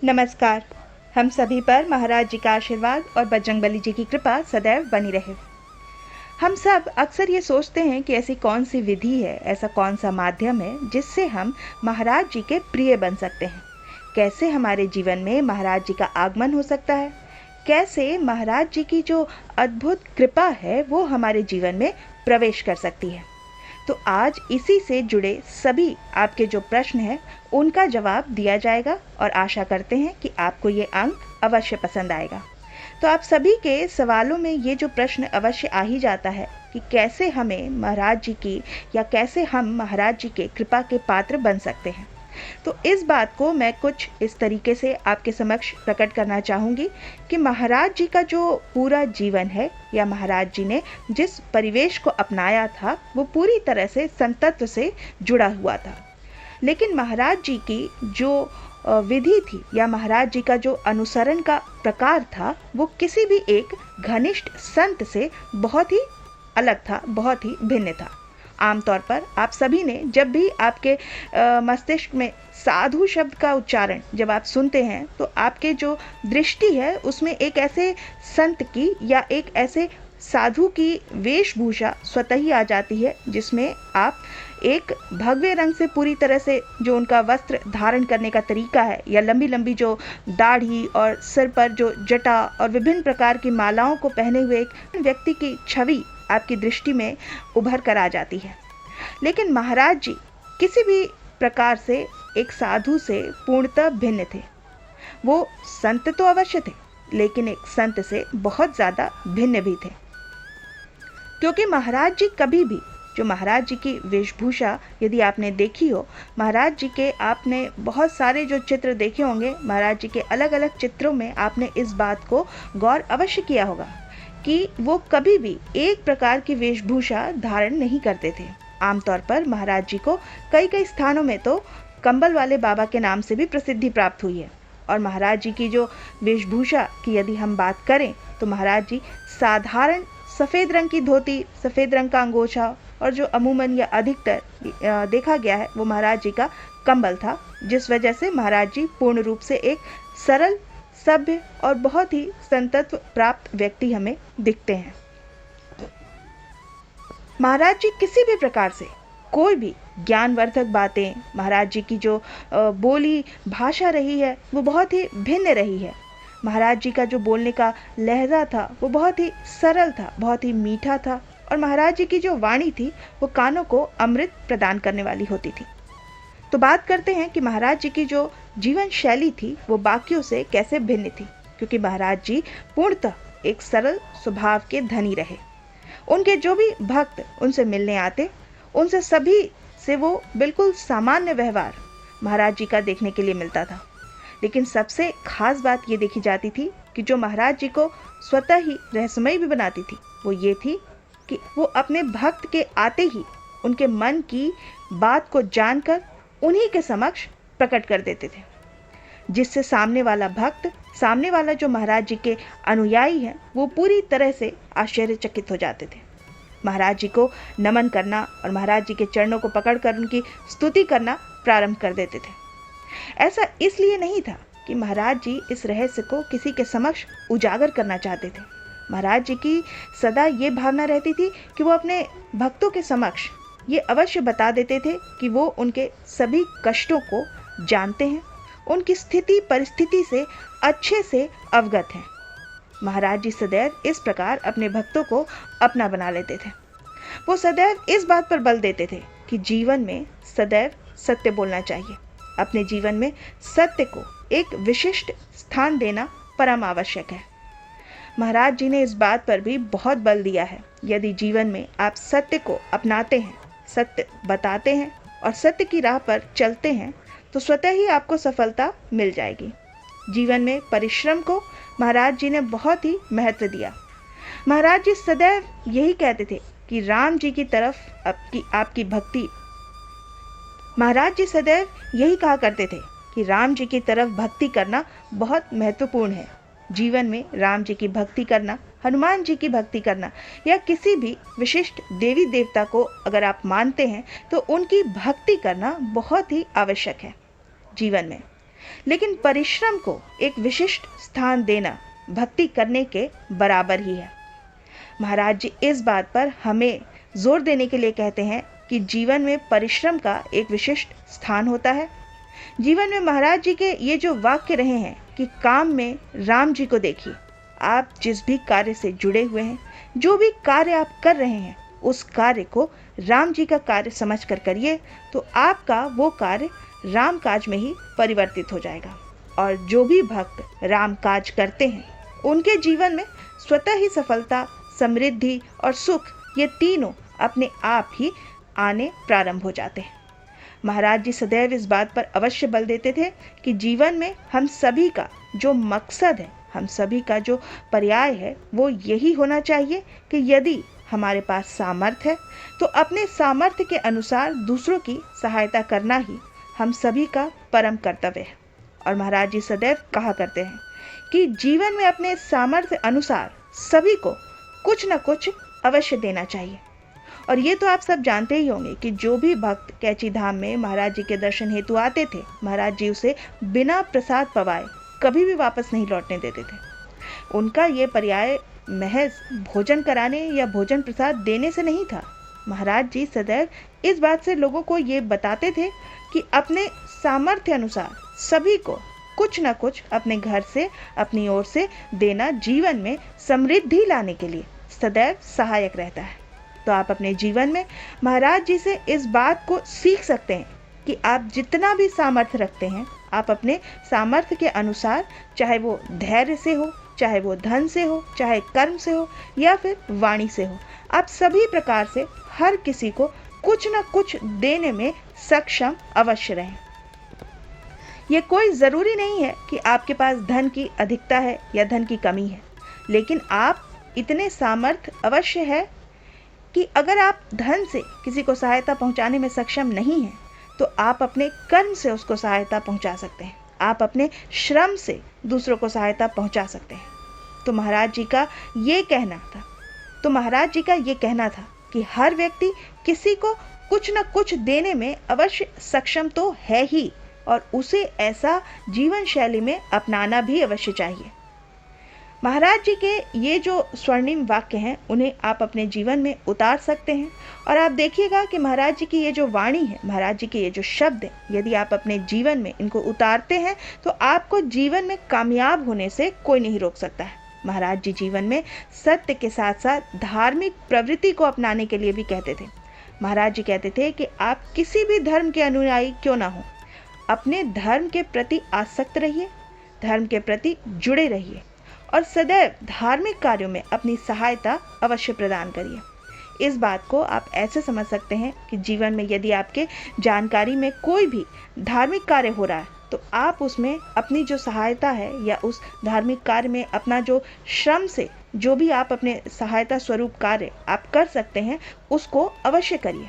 नमस्कार। हम सभी पर महाराज जी का आशीर्वाद और बजरंगबली जी की कृपा सदैव बनी रहे। हम सब अक्सर ये सोचते हैं कि ऐसी कौन सी विधि है, ऐसा कौन सा माध्यम है जिससे हम महाराज जी के प्रिय बन सकते हैं। कैसे हमारे जीवन में महाराज जी का आगमन हो सकता है, कैसे महाराज जी की जो अद्भुत कृपा है वो हमारे जीवन में प्रवेश कर सकती है। तो आज इसी से जुड़े सभी आपके जो प्रश्न हैं उनका जवाब दिया जाएगा और आशा करते हैं कि आपको ये अंक अवश्य पसंद आएगा। तो आप सभी के सवालों में ये जो प्रश्न अवश्य आ ही जाता है कि कैसे हमें महाराज जी की या कैसे हम महाराज जी के कृपा के पात्र बन सकते हैं। तो इस बात को मैं कुछ इस तरीके से आपके समक्ष प्रकट करना चाहूँगी कि महाराज जी का जो पूरा जीवन है या महाराज जी ने जिस परिवेश को अपनाया था वो पूरी तरह से संतत्व से जुड़ा हुआ था। लेकिन महाराज जी की जो विधि थी या महाराज जी का जो अनुसरण का प्रकार था वो किसी भी एक घनिष्ठ संत से बहुत ही अलग था, बहुत ही भिन्न था। आमतौर पर आप सभी ने जब भी आपके मस्तिष्क में साधु शब्द का उच्चारण जब आप सुनते हैं तो आपके जो दृष्टि है उसमें एक ऐसे संत की या एक ऐसे साधु की वेशभूषा स्वतः ही आ जाती है, जिसमें आप एक भगवे रंग से पूरी तरह से जो उनका वस्त्र धारण करने का तरीका है या लंबी लंबी जो दाढ़ी और सिर पर जो जटा और विभिन्न प्रकार की मालाओं को पहने हुए एक व्यक्ति की छवि आपकी दृष्टि में उभर कर आ जाती है। लेकिन महाराज जी किसी भी प्रकार से एक साधु से पूर्णतः भिन्न थे। वो संत तो अवश्य थे, लेकिन एक संत से बहुत ज़्यादा भिन्न भी थे, क्योंकि महाराज जी कभी भी जो महाराज जी की वेशभूषा यदि आपने देखी हो, महाराज जी के आपने बहुत सारे जो चित्र देखे होंगे, महाराज जी के अलग अलग चित्रों में आपने इस बात को गौर अवश्य किया होगा कि वो कभी भी एक प्रकार की वेशभूषा धारण नहीं करते थे। आमतौर पर महाराज जी को कई कई स्थानों में तो कंबल वाले बाबा के नाम से भी प्रसिद्धि प्राप्त हुई है। और महाराज जी की जो वेशभूषा की यदि हम बात करें तो महाराज जी साधारण सफ़ेद रंग की धोती, सफ़ेद रंग का अंगोछा और जो अमूमन या अधिकतर देखा गया है वो महाराज जी का कंबल था, जिस वजह से महाराज जी पूर्ण रूप से एक सरल, सभ्य और बहुत ही संतत्व प्राप्त व्यक्ति हमें दिखते हैं। महाराज जी किसी भी प्रकार से कोई भी ज्ञानवर्धक बातें, महाराज जी की जो बोली भाषा रही है वो बहुत ही भिन्न रही है। महाराज जी का जो बोलने का लहजा था वो बहुत ही सरल था, बहुत ही मीठा था, और महाराज जी की जो वाणी थी वो कानों को अमृत प्रदान करने वाली होती थी। तो बात करते हैं कि महाराज जी की जो जीवन शैली थी वो बाकियों से कैसे भिन्न थी, क्योंकि महाराज जी पूर्णतः एक सरल स्वभाव के धनी रहे। उनके जो भी भक्त उनसे मिलने आते, उनसे सभी से वो बिल्कुल सामान्य व्यवहार महाराज जी का देखने के लिए मिलता था। लेकिन सबसे खास बात ये देखी जाती थी कि जो महाराज जी को स्वतः ही रहस्यमयी भी बनाती थी वो ये थी कि वो अपने भक्त के आते ही उनके मन की बात को जानकर उन्हीं के समक्ष प्रकट कर देते थे, जिससे सामने वाला भक्त, सामने वाला जो महाराज जी के अनुयायी हैं, वो पूरी तरह से आश्चर्यचकित हो जाते थे। महाराज जी को नमन करना और महाराज जी के चरणों को पकड़कर उनकी स्तुति करना प्रारंभ कर देते थे। ऐसा इसलिए नहीं था कि महाराज जी इस रहस्य को किसी के समक्ष उजागर करना चाहते थे। महाराज जी की सदा ये भावना रहती थी कि वो अपने भक्तों के समक्ष ये अवश्य बता देते थे कि वो उनके सभी कष्टों को जानते हैं, उनकी स्थिति परिस्थिति से अच्छे से अवगत हैं। महाराज जी सदैव इस प्रकार अपने भक्तों को अपना बना लेते थे। वो सदैव इस बात पर बल देते थे कि जीवन में सदैव सत्य बोलना चाहिए। अपने जीवन में सत्य को एक विशिष्ट स्थान देना परम आवश्यक है। महाराज जी ने इस बात पर भी बहुत बल दिया है, यदि जीवन में आप सत्य को अपनाते हैं, सत्य बताते हैं और सत्य की राह पर चलते हैं तो स्वतः ही आपको सफलता मिल जाएगी। जीवन में परिश्रम को महाराज जी ने बहुत ही महत्व दिया। महाराज जी सदैव यही कहते थे कि राम जी की तरफ आपकी भक्ति, महाराज जी सदैव यही कहा करते थे कि राम जी की तरफ भक्ति करना बहुत महत्वपूर्ण है। जीवन में राम जी की भक्ति करना, हनुमान जी की भक्ति करना या किसी भी विशिष्ट देवी देवता को अगर आप मानते हैं तो उनकी भक्ति करना बहुत ही आवश्यक है जीवन में। लेकिन परिश्रम को एक विशिष्ट स्थान देना भक्ति करने के बराबर ही है। महाराज जी इस बात पर हमें जोर देने के लिए कहते हैं कि जीवन में परिश्रम का एक विशिष्ट स्थान होता है। जीवन में महाराज जी के ये जो वाक्य रहे हैं कि काम में राम जी को देखिए। आप जिस भी कार्य से जुड़े हुए हैं, जो भी कार्य आप कर रहे हैं, उस कार्य को राम जी का कार्य समझकर करिए, तो आपका वो कार्य राम काज में ही परिवर्तित हो जाएगा। और जो भी भक्त राम काज करते हैं, उनके जीवन में स्वतः ही सफलता, समृद्धि और सुख, ये तीनों अपने आप ही आने प्रारंभ हो जाते हैं। महाराज जी सदैव इस बात पर अवश्य बल देते थे कि जीवन में हम सभी का जो मकसद है, हम सभी का जो पर्याय है, वो यही होना चाहिए कि यदि हमारे पास सामर्थ्य है तो अपने सामर्थ्य के अनुसार दूसरों की सहायता करना ही हम सभी का परम कर्तव्य है। और महाराज जी सदैव कहा करते हैं कि जीवन में अपने सामर्थ्य अनुसार सभी को कुछ न कुछ अवश्य देना चाहिए। और ये तो आप सब जानते ही होंगे कि जो भी भक्त कैची धाम में महाराज जी के दर्शन हेतु आते थे, महाराज जी उसे बिना प्रसाद पवाए कभी भी वापस नहीं लौटने देते थे। उनका ये पर्याय महज भोजन कराने या भोजन प्रसाद देने से नहीं था। महाराज जी सदैव इस बात से लोगों को ये बताते थे कि अपने सामर्थ्य अनुसार सभी को कुछ न कुछ अपने घर से, अपनी ओर से देना जीवन में समृद्धि लाने के लिए सदैव सहायक रहता है। तो आप अपने जीवन में महाराज जी से इस बात को सीख सकते हैं कि आप जितना भी सामर्थ्य रखते हैं, आप अपने सामर्थ्य के अनुसार, चाहे वो धैर्य से हो, चाहे वो धन से हो, चाहे कर्म से हो या फिर वाणी से हो, आप सभी प्रकार से हर किसी को कुछ न कुछ देने में सक्षम अवश्य रहें। ये कोई ज़रूरी नहीं है कि आपके पास धन की अधिकता है या धन की कमी है, लेकिन आप इतने सामर्थ्य अवश्य है कि अगर आप धन से किसी को सहायता पहुंचाने में सक्षम नहीं हैं, तो आप अपने कर्म से उसको सहायता पहुंचा सकते हैं। आप अपने श्रम से दूसरों को सहायता पहुंचा सकते हैं। तो महाराज जी का ये कहना था कि हर व्यक्ति किसी को कुछ न कुछ देने में अवश्य सक्षम तो है ही, और उसे ऐसा जीवन शैली में अपनाना भी अवश्य चाहिए। महाराज जी के ये जो स्वर्णिम वाक्य हैं, उन्हें आप अपने जीवन में उतार सकते हैं। और आप देखिएगा कि महाराज जी की ये जो वाणी है, महाराज जी के ये जो शब्द हैं, यदि आप अपने जीवन में इनको उतारते हैं तो आपको जीवन में कामयाब होने से कोई नहीं रोक सकता है। महाराज जी जीवन में सत्य के साथ साथ धार्मिक प्रवृत्ति को अपनाने के लिए भी कहते थे। महाराज जी कहते थे कि आप किसी भी धर्म के अनुयायी क्यों ना हो, अपने धर्म के प्रति आसक्त रहिए, धर्म के प्रति जुड़े रहिए और सदैव धार्मिक कार्यों में अपनी सहायता अवश्य प्रदान करिए। इस बात को आप ऐसे समझ सकते हैं कि जीवन में यदि आपके जानकारी में कोई भी धार्मिक कार्य हो रहा है, तो आप उसमें अपनी जो सहायता है या उस धार्मिक कार्य में अपना जो श्रम से जो भी आप अपने सहायता स्वरूप कार्य आप कर सकते हैं, उसको अवश्य करिए।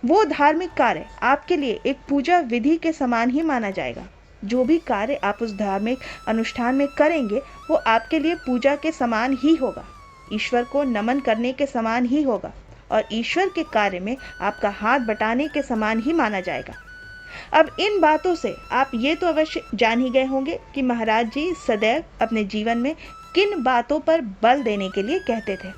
वो धार्मिक कार्य आपके लिए एक पूजा विधि के समान ही माना जाएगा। जो भी कार्य आप उस धार्मिक अनुष्ठान में करेंगे, वो आपके लिए पूजा के समान ही होगा, ईश्वर को नमन करने के समान ही होगा और ईश्वर के कार्य में आपका हाथ बटाने के समान ही माना जाएगा। अब इन बातों से आप ये तो अवश्य जान ही गए होंगे कि महाराज जी सदैव अपने जीवन में किन बातों पर बल देने के लिए कहते थे।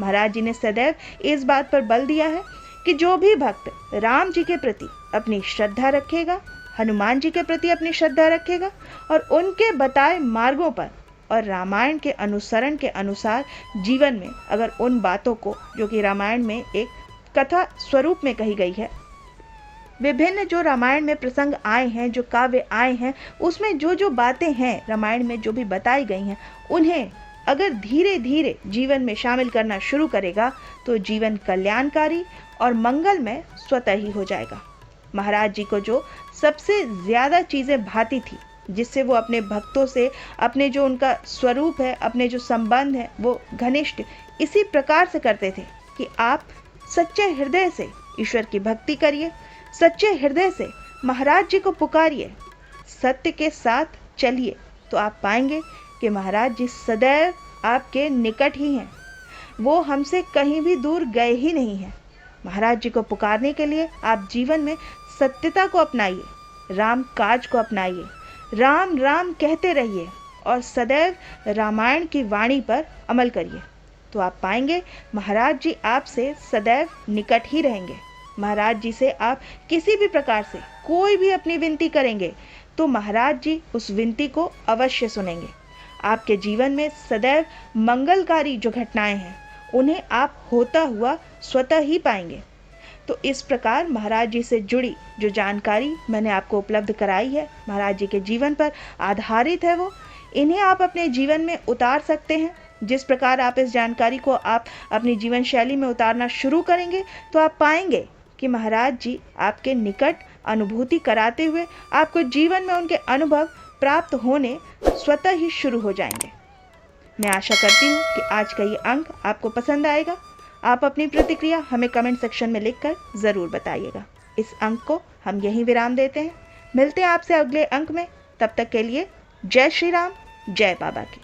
महाराज जी ने सदैव इस बात पर बल दिया है कि जो भी भक्त राम जी के प्रति अपनी श्रद्धा रखेगा, हनुमान जी के प्रति अपनी श्रद्धा रखेगा और उनके बताए मार्गों पर और रामायण के अनुसरण के अनुसार जीवन में अगर उन बातों को, जो कि रामायण में एक कथा स्वरूप में कही गई है, विभिन्न जो रामायण में प्रसंग आए हैं, जो काव्य आए हैं, उसमें जो जो बातें हैं रामायण में जो भी बताई गई हैं, उन्हें अगर धीरे धीरे जीवन में शामिल करना शुरू करेगा तो जीवन कल्याणकारी और मंगलमय स्वतः ही हो जाएगा। महाराज जी को जो सबसे ज़्यादा चीज़ें भाती थी, जिससे वो अपने भक्तों से अपने जो उनका स्वरूप है, अपने जो संबंध है, वो घनिष्ठ इसी प्रकार से करते थे कि आप सच्चे हृदय से ईश्वर की भक्ति करिए, सच्चे हृदय से महाराज जी को पुकारिए, सत्य के साथ चलिए, तो आप पाएंगे कि महाराज जी सदैव आपके निकट ही हैं। वो हमसे कहीं भी दूर गए ही नहीं हैं। महाराज जी को पुकारने के लिए आप जीवन में सत्यता को अपनाइए, राम काज को अपनाइए, राम राम कहते रहिए और सदैव रामायण की वाणी पर अमल करिए, तो आप पाएंगे महाराज जी आपसे सदैव निकट ही रहेंगे। महाराज जी से आप किसी भी प्रकार से कोई भी अपनी विनती करेंगे तो महाराज जी उस विनती को अवश्य सुनेंगे। आपके जीवन में सदैव मंगलकारी जो घटनाएं हैं उन्हें आप होता हुआ स्वतः ही पाएंगे। तो इस प्रकार महाराज जी से जुड़ी जो जानकारी मैंने आपको उपलब्ध कराई है, महाराज जी के जीवन पर आधारित है, वो इन्हें आप अपने जीवन में उतार सकते हैं। जिस प्रकार आप इस जानकारी को आप अपनी जीवन शैली में उतारना शुरू करेंगे तो आप पाएंगे कि महाराज जी आपके निकट अनुभूति कराते हुए आपको जीवन में उनके अनुभव प्राप्त होने स्वतः ही शुरू हो जाएंगे। मैं आशा करती हूँ कि आज का ये अंक आपको पसंद आएगा। आप अपनी प्रतिक्रिया हमें कमेंट सेक्शन में लिखकर ज़रूर बताइएगा। इस अंक को हम यहीं विराम देते हैं। मिलते हैं आपसे अगले अंक में। तब तक के लिए जय श्री राम, जय बाबा की।